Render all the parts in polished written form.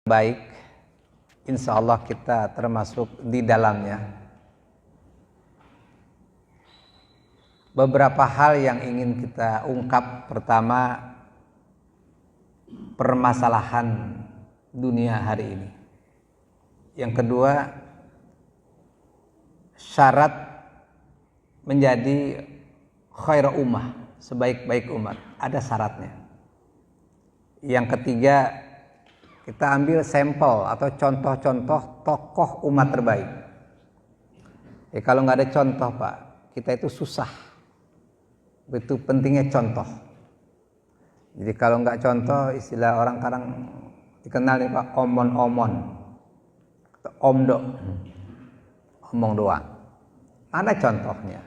baik, insya Allah kita termasuk di dalamnya. Beberapa hal yang ingin kita ungkap. Pertama, permasalahan dunia hari ini. Yang kedua, syarat menjadi khairu ummah, sebaik-baik umat, ada syaratnya. Yang ketiga, kita ambil sampel atau contoh-contoh tokoh umat terbaik. Kalau nggak ada contoh, Pak, kita itu susah. Itu pentingnya contoh. Jadi kalau nggak contoh, istilah orang kadang dikenal nih Pak, omon-omon, omdo, omong doang. Ada contohnya.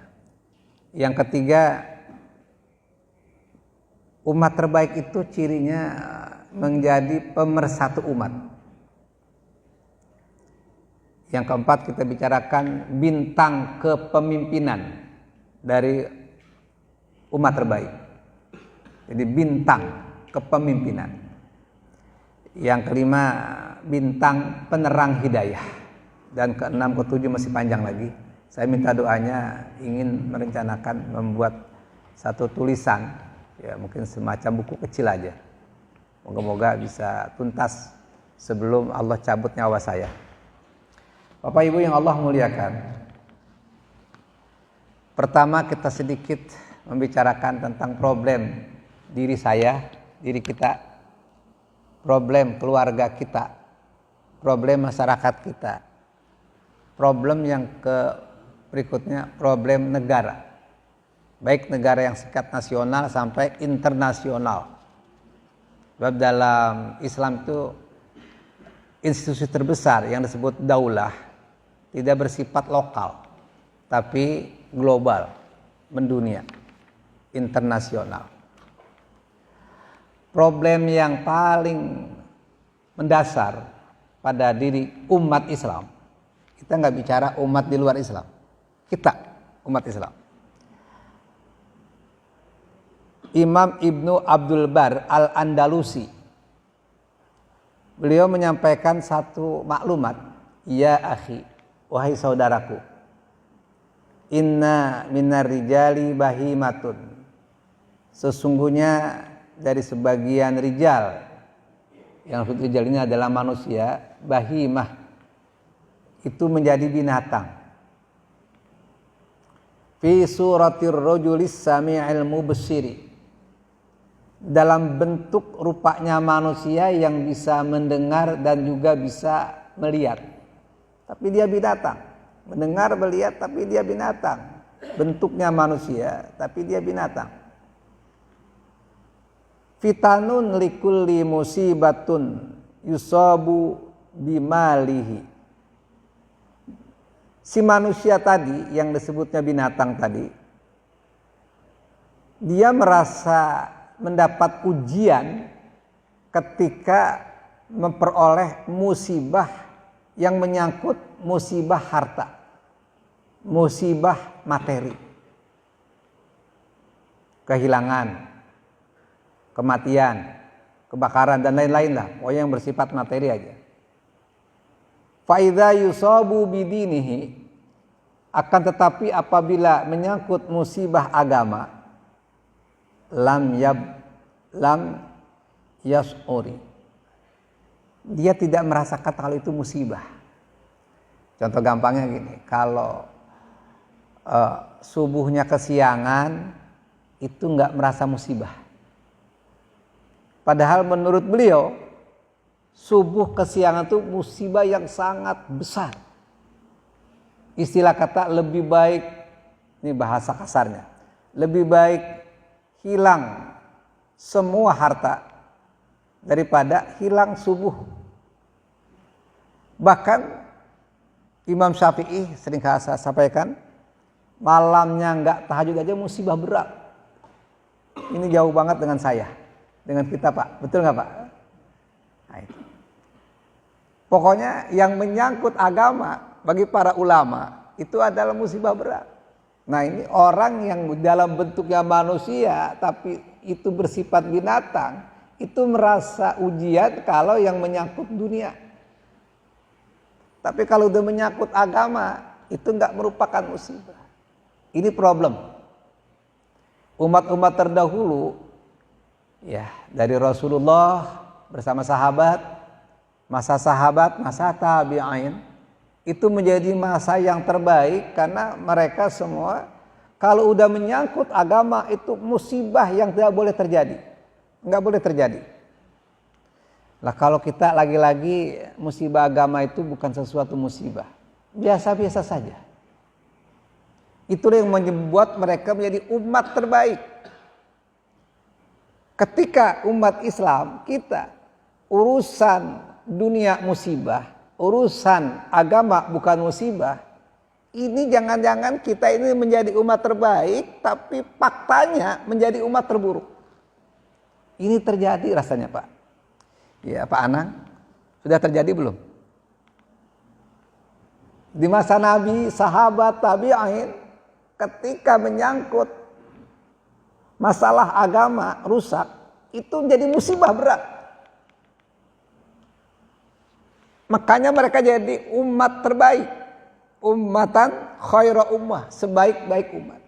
Yang ketiga, umat terbaik itu cirinya menjadi pemersatu umat. Yang keempat, kita bicarakan bintang kepemimpinan dari umat terbaik. Jadi bintang kepemimpinan. Yang kelima, bintang penerang hidayah. Dan keenam, ketujuh masih panjang lagi. Saya minta doanya, ingin merencanakan membuat satu tulisan, ya mungkin semacam buku kecil aja. Moga-moga bisa tuntas sebelum Allah cabut nyawa saya. Bapak Ibu yang Allah muliakan, pertama kita sedikit membicarakan tentang problem diri saya, diri kita, problem keluarga kita, problem masyarakat kita, problem yang berikutnya problem negara, baik negara yang sifatnya nasional sampai internasional. Sebab dalam Islam itu institusi terbesar yang disebut daulah tidak bersifat lokal, tapi global, mendunia, internasional. Problem yang paling mendasar pada diri umat Islam, kita nggak bicara umat di luar Islam, kita umat Islam. Imam Ibnu Abdul Bar Al-Andalusi, beliau menyampaikan satu maklumat, ya akhi, wahai saudaraku, inna minar rijali bahimatun, sesungguhnya dari sebagian rijal, yang maksud rijal ini adalah manusia, bahimah itu menjadi binatang, fi suratir rajulis sami'il mubsiri, dalam bentuk rupanya manusia yang bisa mendengar dan juga bisa melihat, tapi dia binatang. Mendengar, melihat, tapi dia binatang. Bentuknya manusia, tapi dia binatang. Fitanun likulli musibatun yusabu bimalihi. Si manusia tadi yang disebutnya binatang tadi, dia merasa mendapat ujian ketika memperoleh musibah yang menyangkut musibah harta, musibah materi, kehilangan, kematian, kebakaran dan lain-lain lah, pokoknya yang bersifat materi aja. Fa idza yusabu bidinihi, akan tetapi apabila menyangkut musibah agama, lam yas'uri, dia tidak merasakan kalau itu musibah. Contoh gampangnya gini, kalau subuhnya kesiangan, itu nggak merasa musibah. Padahal menurut beliau, subuh kesiangan itu musibah yang sangat besar. Istilah kata lebih baik, ini bahasa kasarnya, lebih baik hilang semua harta daripada hilang subuh. Bahkan Imam Syafi'i sering saya sampaikan, malamnya nggak tahajud aja musibah berat. Ini jauh banget dengan saya, dengan kita Pak, betul nggak Pak? Nah, itu. Pokoknya yang menyangkut agama bagi para ulama itu adalah musibah berat. Nah ini orang yang dalam bentuknya manusia tapi itu bersifat binatang, itu merasa ujian kalau yang menyangkut dunia. Tapi kalau udah menyangkut agama, itu nggak merupakan musibah. Ini problem. Umat-umat terdahulu, ya dari Rasulullah bersama sahabat, masa tabi'in, itu menjadi masa yang terbaik karena mereka semua kalau udah menyangkut agama itu musibah yang tidak boleh terjadi. Nggak boleh terjadi. Lah kalau kita lagi-lagi musibah agama itu bukan sesuatu musibah. Biasa-biasa saja. Itulah yang membuat mereka menjadi umat terbaik. Ketika umat Islam kita urusan dunia musibah, urusan agama bukan musibah, ini jangan-jangan kita ini menjadi umat terbaik, tapi faktanya menjadi umat terburuk. Ini terjadi rasanya Pak. Ya Pak Anang, sudah terjadi belum? Di masa Nabi, sahabat tabi'in, ketika menyangkut masalah agama rusak, itu menjadi musibah berat. Makanya mereka jadi umat terbaik. Ummatan khaira ummah, sebaik-baik umat.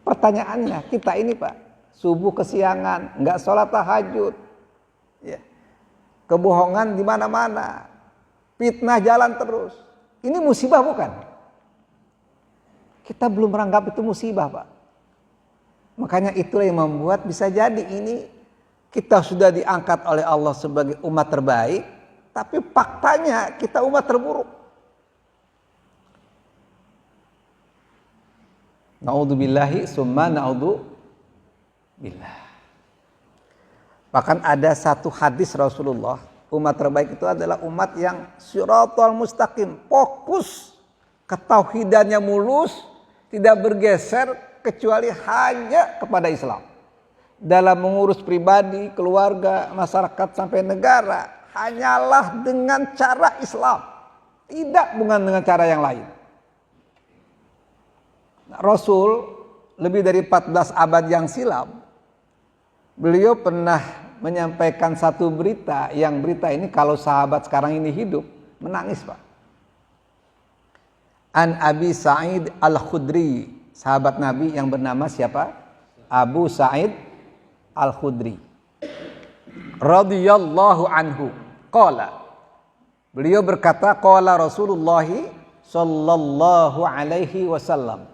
Pertanyaannya, kita ini Pak, subuh kesiangan, enggak sholat tahajud. Ya. Kebohongan di mana-mana. Fitnah jalan terus. Ini musibah bukan? Kita belum menganggap itu musibah Pak. Makanya itulah yang membuat bisa jadi ini kita sudah diangkat oleh Allah sebagai umat terbaik, tapi faktanya kita umat terburuk. Na'udzubillahi summa na'udzubillah. Bahkan ada satu hadis Rasulullah, umat terbaik itu adalah umat yang siratal mustaqim, fokus ketauhidannya mulus, tidak bergeser kecuali hanya kepada Islam. Dalam mengurus pribadi, keluarga, masyarakat sampai negara, hanyalah dengan cara Islam, tidak bukan dengan cara yang lain. Rasul lebih dari 14 abad yang silam, beliau pernah menyampaikan satu berita, yang berita ini kalau sahabat sekarang ini hidup, menangis Pak. An Abi Sa'id Al-Khudri, sahabat Nabi yang bernama siapa? Abu Sa'id Al-Khudri radhiyallahu anhu qala, beliau berkata qala Rasulullah sallallahu alaihi wasallam,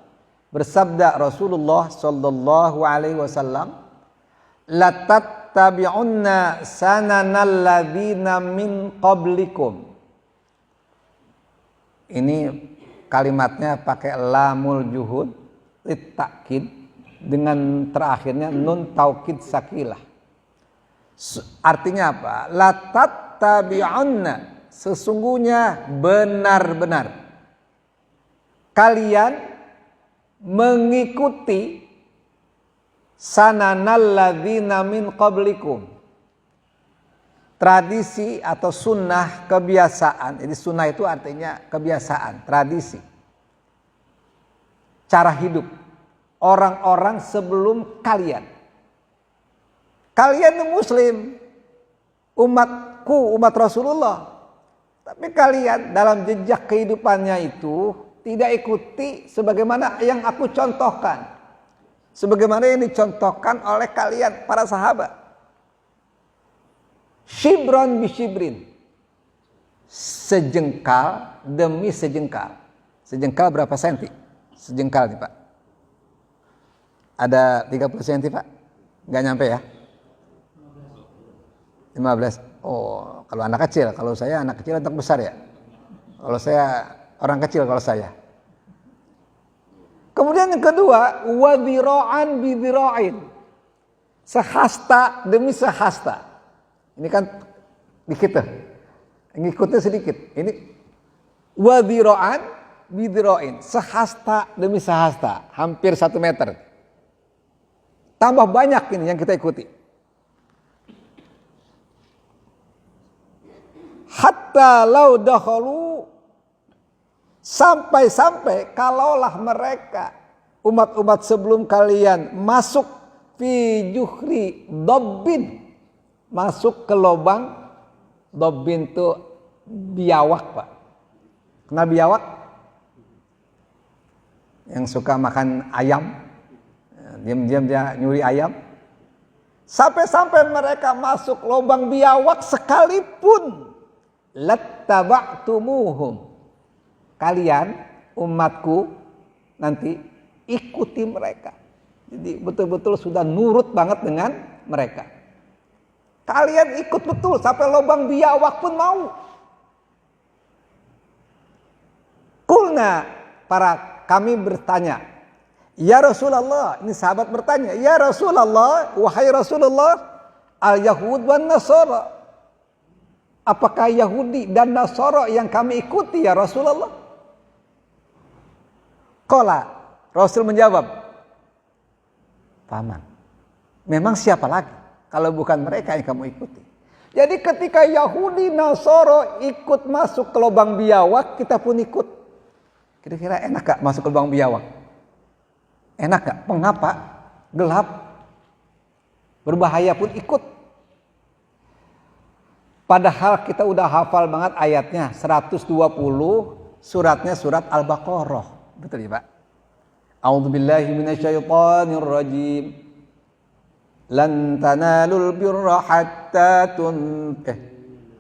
bersabda Rasulullah sallallahu alaihi wasallam, la tattabi'unna sananal ladzina min qablikum. Ini kalimatnya pakai lamul juhud litakid dengan terakhirnya nun taukid sakilah. Artinya apa? La tattabi'unna, sesungguhnya benar-benar kalian mengikuti sananal ladzina min qablikum, tradisi atau sunnah, kebiasaan. Jadi sunnah itu artinya kebiasaan, tradisi, cara hidup orang-orang sebelum kalian. Kalian muslim, umatku, umat Rasulullah. Tapi kalian dalam jejak kehidupannya itu tidak ikuti sebagaimana yang aku contohkan. Sebagaimana yang dicontohkan oleh kalian para sahabat. Shibron bishibrin, sejengkal demi sejengkal. Sejengkal berapa senti? Sejengkal nih Pak. Ada 30 senti Pak? Nggak nyampe ya? 15. Oh, kalau anak kecil. Kalau saya anak kecil, anak besar ya? Kalau saya orang kecil kalau saya. Kemudian yang kedua, wadhira'an bidhira'in, sehasta demi sehasta. Ini kan dikit tuh, ngikutnya sedikit. Ini wadhira'an bidhira'in, sehasta demi sehasta, hampir 1 meter. Tambah banyak ini yang kita ikuti. Hatta lau dakhalu, sampai-sampai kalaulah mereka umat-umat sebelum kalian masuk fi juhri dabbin, masuk ke lubang. Dabbin itu biawak, Pak. Kenal biawak? Yang suka makan ayam, diam-diam dia nyuri ayam. Sampai-sampai mereka masuk lubang biawak sekalipun, lattaba'tumuhum, kalian umatku nanti ikuti mereka. Jadi betul-betul sudah nurut banget dengan mereka. Kalian ikut betul sampai lubang biawak pun mau. Kulna, kami bertanya, ya Rasulullah, ini sahabat bertanya, ya Rasulullah, wahai Rasulullah, al-Yahud wan Nasara, apakah Yahudi dan Nasara yang kami ikuti ya Rasulullah? Qala, Rasul menjawab, paman, memang siapa lagi kalau bukan mereka yang kamu ikuti? Jadi ketika Yahudi Nasara ikut masuk ke lubang biawak, kita pun ikut. Kira-kira enak gak masuk ke lubang biawak? Enak gak? Mengapa? Gelap. Berbahaya pun ikut. Padahal kita udah hafal banget ayatnya. 120, suratnya surat Al-Baqarah. Betul ya Pak? A'udzubillahi minasyaitonirrajim. Lan tanalul birra hatta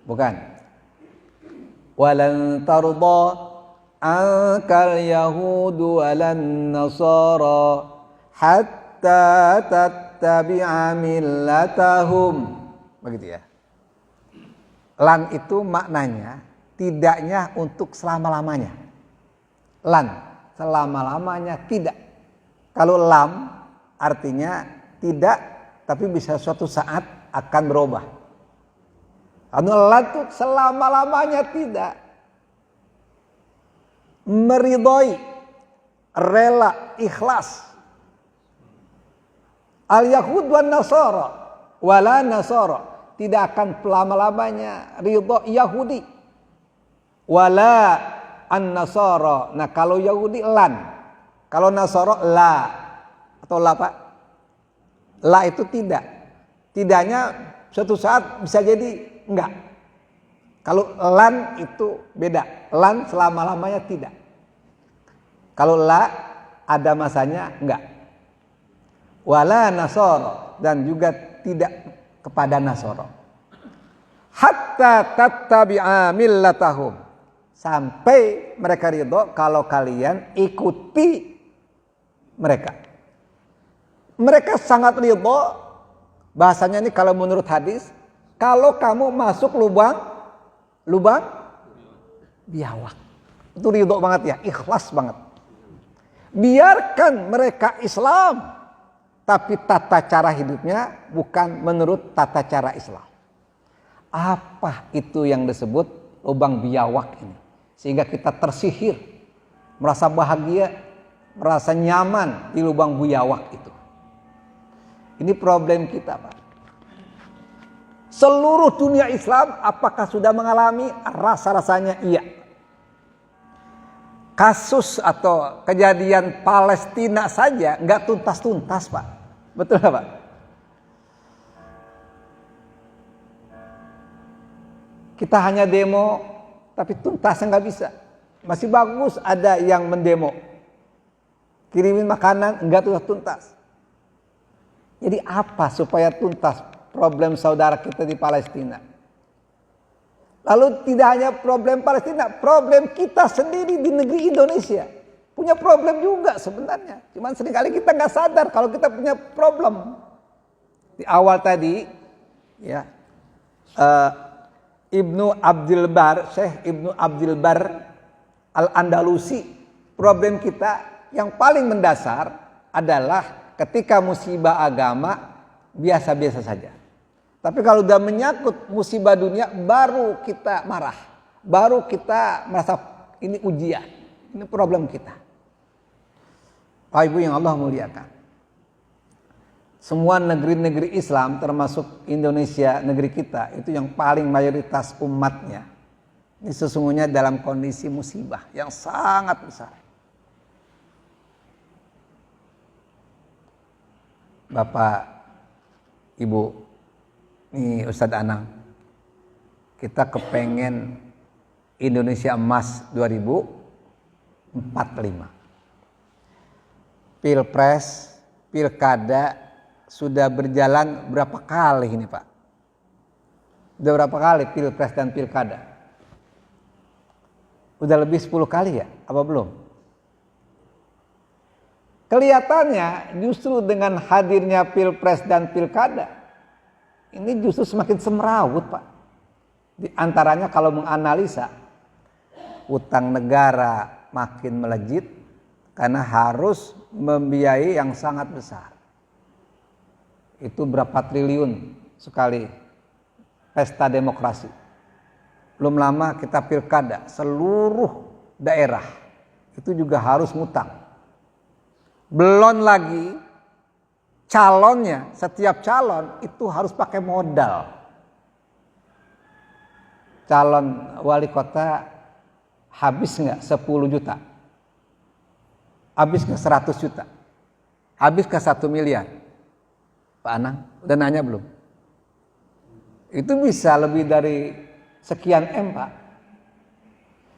bukan. Walan tarda ankal yahudu walan nasara hatta tattabi'a millatahum. Begitu ya. Lan itu maknanya tidaknya untuk selama-lamanya. Lan selama-lamanya tidak. Kalau lam artinya tidak, tapi bisa suatu saat akan berubah. Anu lan itu selama-lamanya tidak. Meridhoi, rela, ikhlas. Al-Yahud wan Nasara wala Nasara, tidak akan lama-lamanya ridho Yahudi. Wala an-Nasara. Nah, kalau Yahudi lan, kalau Nasara la, atau la Pak? La itu tidak. Tidaknya suatu saat bisa jadi enggak. Kalau lan itu beda. Lan selama-lamanya tidak. Kalau la ada masanya enggak. Wala nasara, dan juga tidak kepada Nasara. Hatta tattabi'a millatahum, sampai mereka ridho kalau kalian ikuti mereka. Mereka sangat ridho. Bahasanya ini kalau menurut hadis, kalau kamu masuk lubang biawak, itu ridho banget ya, ikhlas banget. Biarkan mereka Islam, tapi tata cara hidupnya bukan menurut tata cara Islam. Apa itu yang disebut lubang biawak ini? Sehingga kita tersihir, merasa bahagia, merasa nyaman di lubang biawak itu. Ini problem kita, Pak. Seluruh dunia Islam apakah sudah mengalami? Rasa-rasanya iya. Kasus atau kejadian Palestina saja nggak tuntas-tuntas, Pak. Betul nggak, Pak? Kita hanya demo, tapi tuntasnya nggak bisa. Masih bagus ada yang mendemo, kirimin makanan nggak tuntas. Jadi apa supaya tuntas problem saudara kita di Palestina? Lalu tidak hanya problem Palestina, problem kita sendiri di negeri Indonesia punya problem juga sebenarnya. Cuman seringkali kita nggak sadar kalau kita punya problem. Di awal tadi, ya, Syekh Ibnu Abdul Bar Al-Andalusi, problem kita yang paling mendasar adalah ketika musibah agama biasa-biasa saja. Tapi kalau sudah menyangkut musibah dunia, baru kita marah. Baru kita merasa ini ujian. Ini problem kita. Bapak Ibu yang Allah muliakan. Semua negeri-negeri Islam termasuk Indonesia, negeri kita, itu yang paling mayoritas umatnya. Ini sesungguhnya dalam kondisi musibah yang sangat besar. Bapak, Ibu, ini Ustadz Anang, kita kepengen Indonesia emas 2045. Pilpres, pilkada sudah berjalan berapa kali ini Pak? Udah berapa kali pilpres dan pilkada? Udah lebih 10 kali ya? Apa belum? Kelihatannya justru dengan hadirnya pilpres dan pilkada, ini justru semakin semrawut Pak. Di antaranya kalau menganalisa, utang negara makin melejit karena harus membiayai yang sangat besar. Itu berapa triliun sekali pesta demokrasi. Belum lama kita pilkada, seluruh daerah itu juga harus ngutang. Belum lagi calonnya, setiap calon itu harus pakai modal. Calon wali kota habis nggak 10 juta? Habis ke 100 juta? Habis ke 1 miliar? Pak Anang, udah nanya belum? Itu bisa lebih dari sekian M Pak.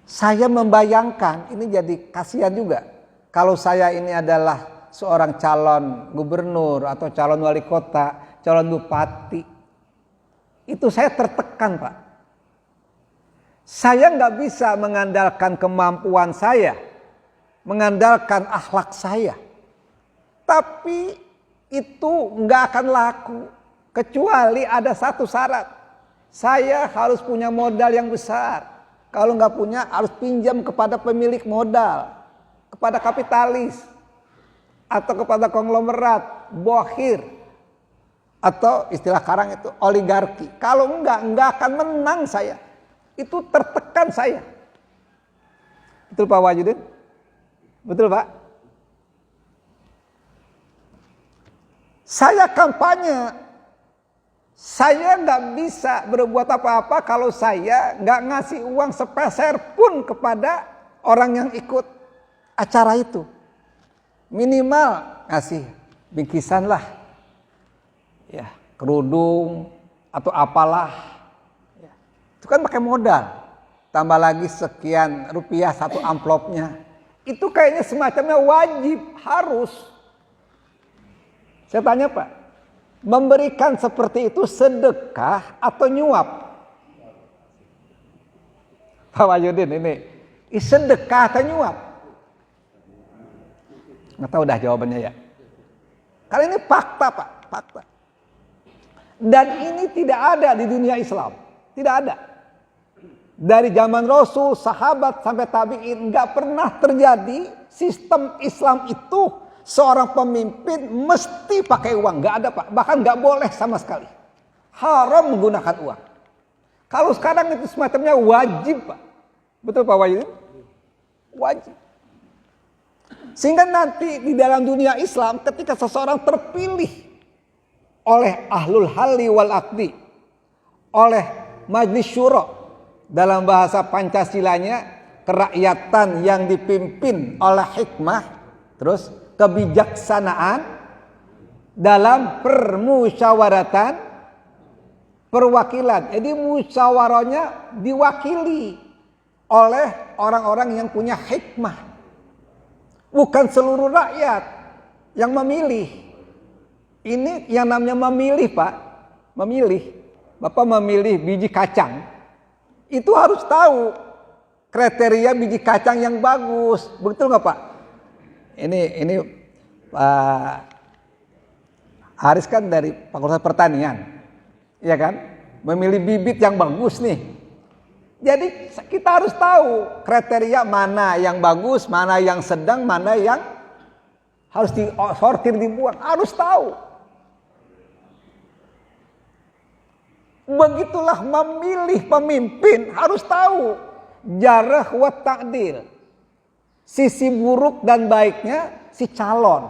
Saya membayangkan, ini jadi kasihan juga. Kalau saya ini adalah seorang calon gubernur atau calon wali kota, calon bupati, itu saya tertekan Pak. Saya nggak bisa mengandalkan kemampuan saya, mengandalkan akhlak saya. Tapi itu nggak akan laku kecuali ada satu syarat. Saya harus punya modal yang besar. Kalau nggak punya harus pinjam kepada pemilik modal, kepada kapitalis, atau kepada konglomerat, bohir, atau istilah sekarang itu oligarki. Kalau nggak akan menang saya. Itu tertekan saya. Betul Pak Wajidin? Betul Pak? Saya kampanye, saya nggak bisa berbuat apa-apa kalau saya nggak ngasih uang sepeser pun kepada orang yang ikut acara itu. Minimal ngasih bingkisan lah, ya kerudung atau apalah. Ya. Itu kan pakai modal, tambah lagi sekian rupiah satu amplopnya. Itu kayaknya semacamnya wajib, harus. Saya tanya Pak, memberikan seperti itu sedekah atau nyuap? Pak Wahyudin ini sedekah atau nyuap? Nggak tahu dah jawabannya ya. Kali ini fakta Pak, fakta. Dan ini tidak ada di dunia Islam, tidak ada. Dari zaman Rasul, sahabat sampai tabi'in nggak pernah terjadi sistem Islam itu seorang pemimpin mesti pakai uang, nggak ada Pak. Bahkan nggak boleh sama sekali. Haram menggunakan uang. Kalau sekarang itu semacamnya wajib Pak. Betul Pak Wahyu? Wajib. Sehingga nanti di dalam dunia Islam ketika seseorang terpilih oleh ahlul halli wal aqdi, oleh majlis syuro, dalam bahasa Pancasilanya kerakyatan yang dipimpin oleh hikmah, terus kebijaksanaan dalam permusyawaratan perwakilan. Jadi musyawarahnya diwakili oleh orang-orang yang punya hikmah, bukan seluruh rakyat yang memilih. Ini yang namanya memilih Pak, memilih. Bapak memilih biji kacang, itu harus tahu kriteria biji kacang yang bagus, betul nggak Pak? Ini Pak Haris kan dari Fakultas Pertanian, ya kan? Memilih bibit yang bagus nih. Jadi kita harus tahu kriteria mana yang bagus, mana yang sedang, mana yang harus disortir, dibuang, harus tahu. Begitulah memilih pemimpin, harus tahu jarah wa ta'dil, sisi buruk dan baiknya si calon.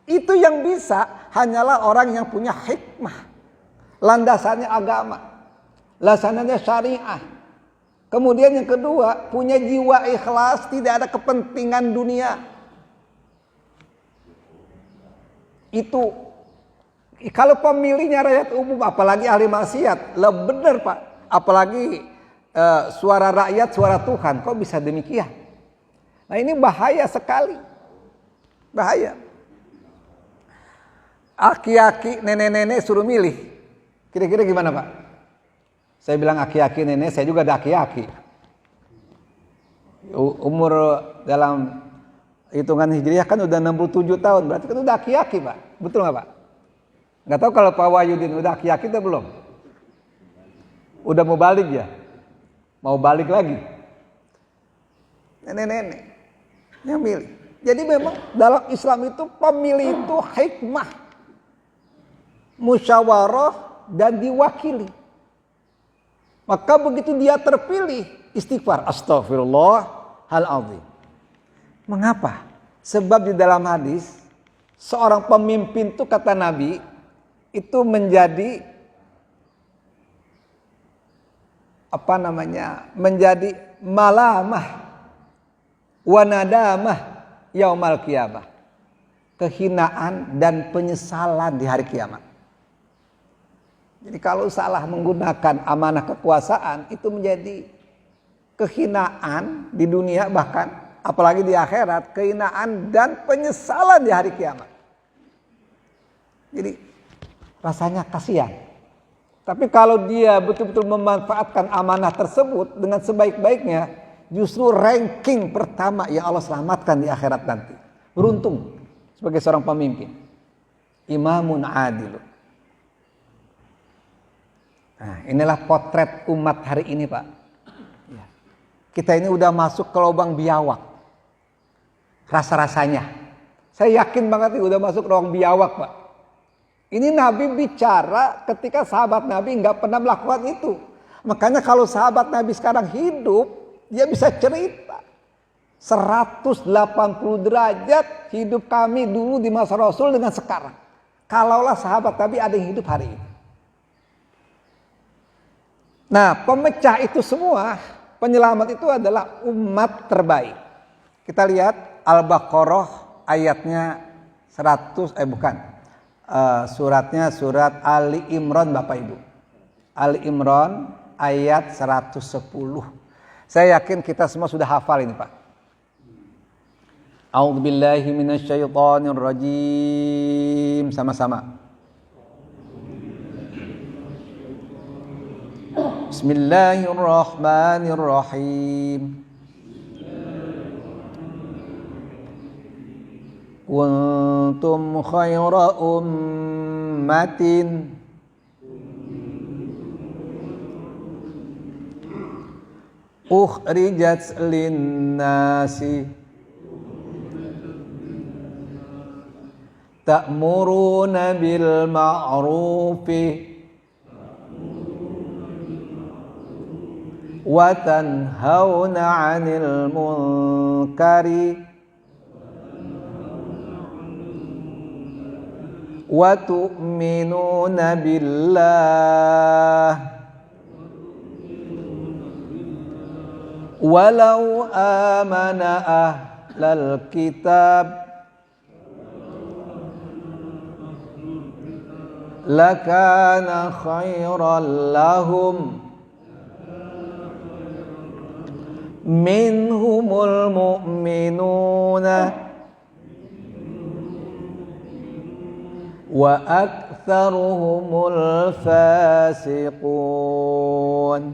Itu yang bisa hanyalah orang yang punya hikmah, landasannya agama, landasannya syariah. Kemudian yang kedua, punya jiwa ikhlas, tidak ada kepentingan dunia. Itu kalau pemilihnya rakyat umum, apalagi ahli maksiat, lah benar Pak. Apalagi suara rakyat, suara Tuhan, kok bisa demikian? Nah ini bahaya sekali, bahaya. Aki-aki, nenek-nenek suruh milih, kira-kira gimana Pak? Saya bilang aki-aki nenek, saya juga ada aki-aki. Umur dalam hitungan hijriah kan udah 67 tahun, berarti kan udah aki-aki Pak, betul nggak Pak? Nggak tahu kalau Pak Wahyudin udah aki-aki atau belum? Udah mau balik ya? Mau balik lagi? Nenek-nenek yang milih. Jadi memang dalam Islam itu pemilih itu hikmah, musyawarah dan diwakili. Maka begitu dia terpilih, istighfar, astaghfirullahaladzim. Mengapa? Sebab di dalam hadis, seorang pemimpin itu kata Nabi, itu menjadi menjadi malamah wa nadamah yaumal qiyamah. Kehinaan dan penyesalan di hari kiamat. Jadi kalau salah menggunakan amanah kekuasaan, itu menjadi kehinaan di dunia, bahkan apalagi di akhirat, kehinaan dan penyesalan di hari kiamat. Jadi rasanya kasihan. Tapi kalau dia betul-betul memanfaatkan amanah tersebut dengan sebaik-baiknya, justru ranking pertama yang Allah selamatkan di akhirat nanti. Beruntung sebagai seorang pemimpin. Imamun adil. Nah, inilah potret umat hari ini Pak. Kita ini udah masuk ke lubang biawak. Rasa-rasanya. Saya yakin banget nih udah masuk lubang biawak Pak. Ini Nabi bicara ketika sahabat Nabi nggak pernah melakukan itu. Makanya kalau sahabat Nabi sekarang hidup, dia bisa cerita 180 derajat hidup kami dulu di masa Rasul dengan sekarang. Kalaulah sahabat Nabi ada yang hidup hari ini. Nah, pemecah itu semua, penyelamat itu adalah umat terbaik. Kita lihat Al-Baqarah ayatnya 100, suratnya surat Ali Imran Bapak Ibu. Ali Imran ayat 110. Saya yakin kita semua sudah hafal ini Pak. A'udzubillahi minasyaitonirrajim. Sama-sama. Bismillahirrahmanirrahim. Kuntum khaira ummatin ukhrijat linnasi ta'muruna bil ma'rufi wa tanhauna 'anil munkari wa tu'minuna billah walau amana ahlal kitab lakana khairan lahum minhumul mu'minuna wa aktsaruhumul fasiqun.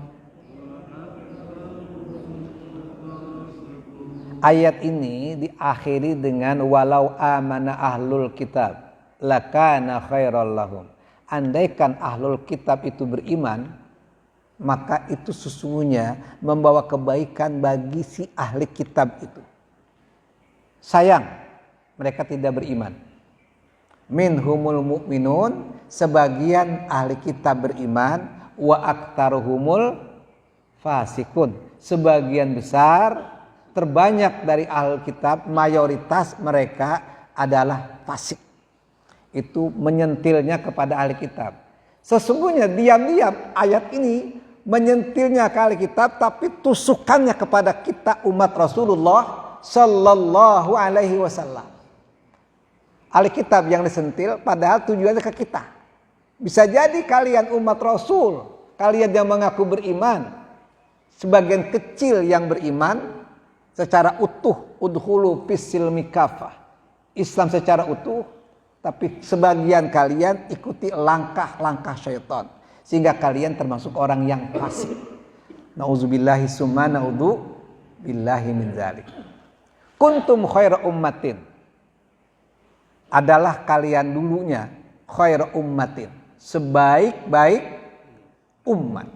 Ayat ini diakhiri dengan walau amana ahlul kitab lakana khairal lahum. Andaikan ahlul kitab itu beriman, maka itu sesungguhnya membawa kebaikan bagi si ahli kitab itu. Sayang mereka tidak beriman. Minhumul mu'minun, sebagian ahli kitab beriman, wa aktaruhumul fasikun, sebagian besar terbanyak dari ahli kitab, mayoritas mereka adalah fasik. Itu menyentilnya kepada ahli kitab. Sesungguhnya diam-diam ayat ini menyentilnya ke ahli kitab, tapi tusukannya kepada kita umat Rasulullah Sallallahu Alaihi Wasallam. ahli kitab yang disentil padahal tujuannya ke kita. Bisa jadi kalian umat Rasul, kalian yang mengaku beriman, sebagian kecil yang beriman secara utuh, udhulu fis-silmi kafah, Islam secara utuh, tapi sebagian kalian ikuti langkah-langkah syaitan sehingga kalian termasuk orang yang fasik. Nauzubillahi summa naudzubillahi min dzalik. Kuntum khaira ummatin, adalah kalian dulunya khaira ummatin, sebaik-baik umat.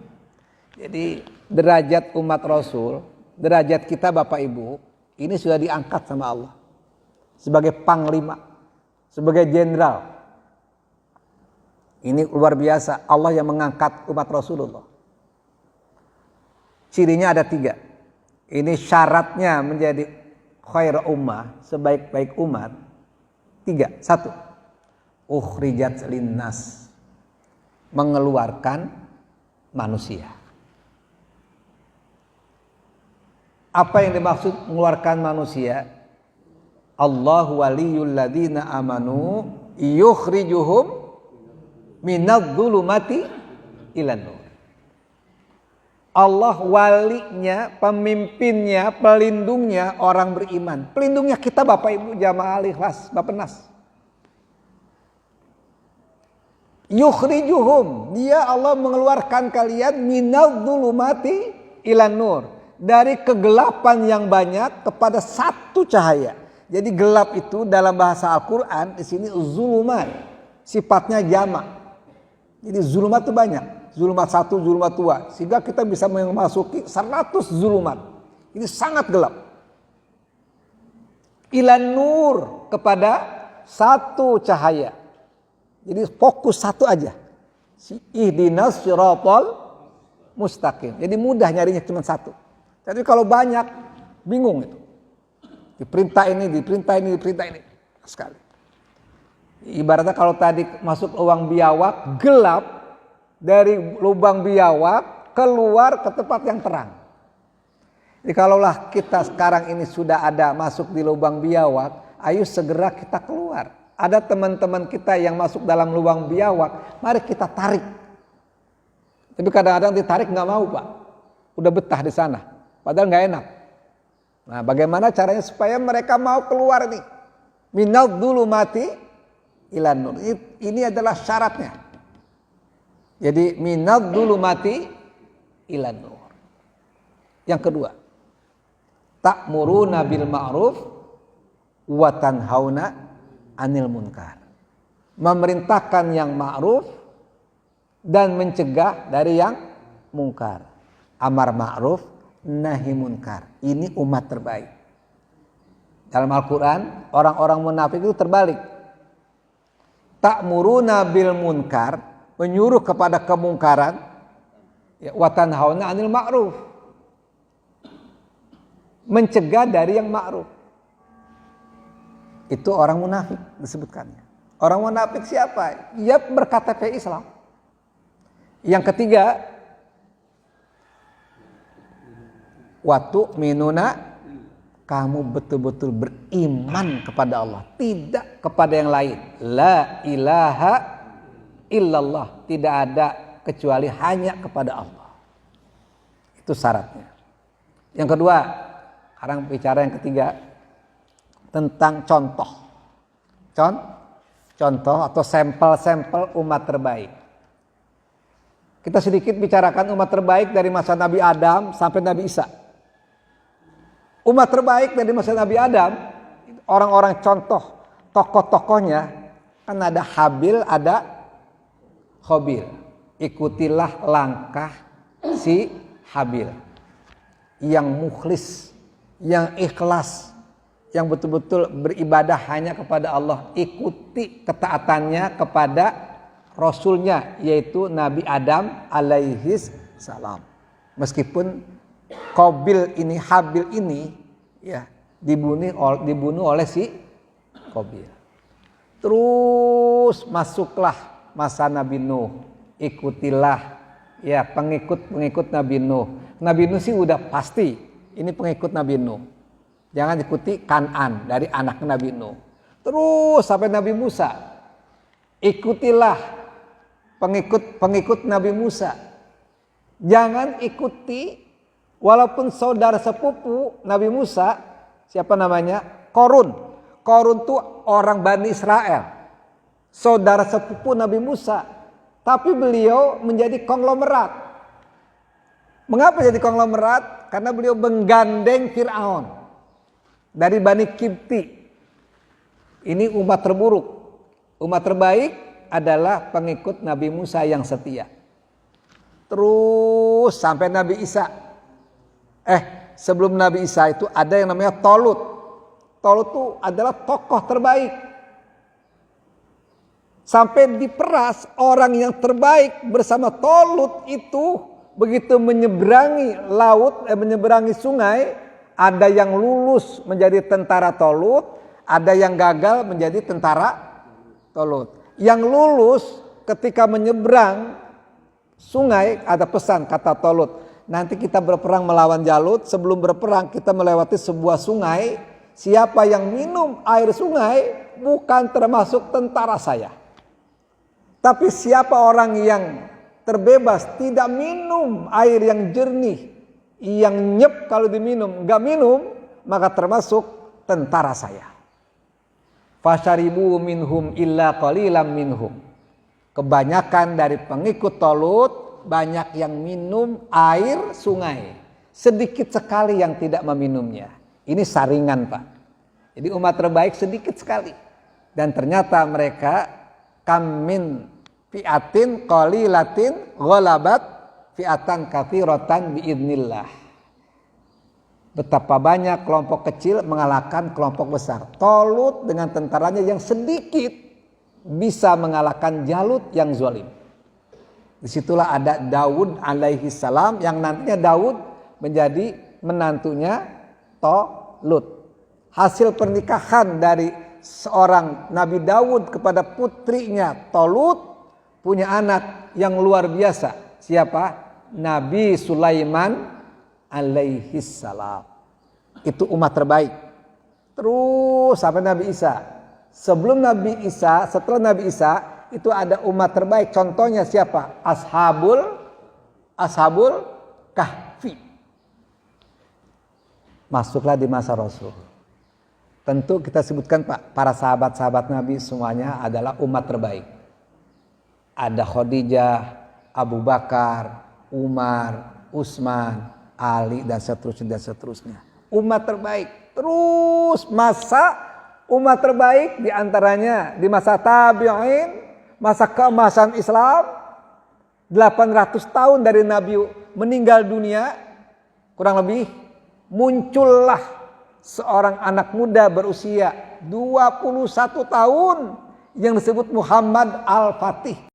Jadi derajat umat Rasul, derajat kita Bapak Ibu, ini sudah diangkat sama Allah sebagai panglima, sebagai jenderal. Ini luar biasa, Allah yang mengangkat umat Rasulullah. Cirinya ada 3. Ini syaratnya menjadi khair ummah, sebaik-baik umat. 3. 1. Ukhrijat linnas, mengeluarkan manusia. Apa yang dimaksud mengeluarkan manusia? Allahu waliyul ladzina amanu yukhrijuhum minadh-dhulumati ilan nur. Allah walinya, pemimpinnya, pelindungnya orang beriman. Pelindungnya kita Bapak Ibu jamaah al-ikhlas, Bappenas. Yukhrijuhum, dia Allah mengeluarkan kalian minadh-dhulumati ilan nur, dari kegelapan yang banyak kepada satu cahaya. Jadi gelap itu dalam bahasa Al-Quran di sini zulumat, sifatnya jamak. Jadi zulumat itu banyak, zulumat 1, zulumat 2, sehingga kita bisa memasuki 100 zulumat. Ini sangat gelap. Ilan nur, kepada satu cahaya. Jadi fokus satu aja. Ihdinas siratal mustaqim. Jadi mudah nyarinya cuma satu. Jadi kalau banyak bingung itu. Diperintah ini, diperintah ini, diperintah ini. Sekali. Ibaratnya kalau tadi masuk lubang biawak, gelap, dari lubang biawak keluar ke tempat yang terang. Jadi kalaulah kita sekarang ini sudah ada masuk di lubang biawak, ayo segera kita keluar. Ada teman-teman kita yang masuk dalam lubang biawak, mari kita tarik. Tapi kadang-kadang ditarik nggak mau Pak, udah betah di sana, padahal nggak enak. Nah, bagaimana caranya supaya mereka mau keluar nih? Minadh-dhulumati ilan nur. Ini adalah syaratnya. Jadi minadh-dhulumati ilan nur. Yang kedua, ta'muruna bil ma'ruf wa tanhauna 'anil munkar. Memerintahkan yang ma'ruf dan mencegah dari yang mungkar. Amar ma'ruf, nahi munkar. Ini umat terbaik. Dalam Al-Quran, orang-orang munafik itu terbalik. Ta'muruna bil munkar, menyuruh kepada kemungkaran, wa tanhauna 'anil ma'ruf, mencegah dari yang ma'ruf. Itu orang munafik disebutkannya. Orang munafik siapa? Ia berKTP Islam. Yang ketiga, watu minuna, kamu betul-betul beriman kepada Allah, tidak kepada yang lain. La ilaha illallah, tidak ada kecuali hanya kepada Allah. Itu syaratnya. Yang kedua, sekarang bicara yang ketiga tentang contoh. Contoh atau sampel-sampel umat terbaik. Kita sedikit bicarakan umat terbaik dari masa Nabi Adam sampai Nabi Isa. Umat terbaik dari masa Nabi Adam, orang-orang contoh, tokoh-tokohnya, kan ada Habil, ada Qabil. Ikutilah langkah si Habil. Yang mukhlis, yang ikhlas, yang betul-betul beribadah hanya kepada Allah. Ikuti ketaatannya kepada Rasulnya, yaitu Nabi Adam alaihis salam. Meskipun Qabil ini, Habil ini ya dibunuh oleh si Qabil. Terus masuklah masa Nabi Nuh. Ikutilah ya pengikut Nabi Nuh. Nabi Nuh sih udah pasti ini pengikut Nabi Nuh. Jangan ikuti Kan'an dari anak Nabi Nuh. Terus sampai Nabi Musa. Ikutilah pengikut Nabi Musa. Jangan ikuti walaupun saudara sepupu Nabi Musa, siapa namanya? Korun. Korun itu orang Bani Israel. Saudara sepupu Nabi Musa. Tapi beliau menjadi konglomerat. Mengapa jadi konglomerat? Karena beliau menggandeng Fir'aun dari Bani Kipti. Ini umat terburuk. Umat terbaik adalah pengikut Nabi Musa yang setia. Terus sampai Nabi Isa. Sebelum Nabi Isa itu ada yang namanya Tolut. Tolut itu adalah tokoh terbaik. Sampai diperas orang yang terbaik bersama Tolut itu begitu menyeberangi laut, menyeberangi sungai, ada yang lulus menjadi tentara Tolut, ada yang gagal menjadi tentara Tolut. Yang lulus ketika menyeberang sungai ada pesan kata Tolut, nanti kita berperang melawan Jalut, sebelum berperang kita melewati sebuah sungai, siapa yang minum air sungai bukan termasuk tentara saya. Tapi siapa orang yang terbebas tidak minum air yang jernih, yang nyep kalau diminum, enggak minum, maka termasuk tentara saya. Fasyaribu minhum illa qalilam minhum. Kebanyakan dari pengikut Tolut banyak yang minum air sungai, sedikit sekali yang tidak meminumnya. Ini saringan, Pak. Jadi umat terbaik sedikit sekali. Dan ternyata mereka kamin fi'atin qalilatin ghalabat fi'atan katsiratan biidznillah. Betapa banyak kelompok kecil mengalahkan kelompok besar. Tolut dengan tentaranya yang sedikit bisa mengalahkan Jalut yang zalim. Disitulah ada Daud alaihi salam yang nantinya Daud menjadi menantunya Tolut. Hasil pernikahan dari seorang Nabi Daud kepada putrinya Tolut punya anak yang luar biasa. Siapa? Nabi Sulaiman alaihi salam. Itu umat terbaik. Terus sampai Nabi Isa. Sebelum Nabi Isa, setelah Nabi Isa itu ada umat terbaik. Contohnya siapa? Ashabul Kahfi. Masuklah di masa Rasul. Tentu kita sebutkan Pak, para sahabat-sahabat Nabi semuanya adalah umat terbaik. Ada Khadijah, Abu Bakar, Umar, Utsman, Ali dan seterusnya. Umat terbaik. Terus masa umat terbaik diantaranya di masa tabi'in, masa keemasan Islam, 800 tahun dari Nabi meninggal dunia, kurang lebih muncullah seorang anak muda berusia 21 tahun yang disebut Muhammad Al-Fatih.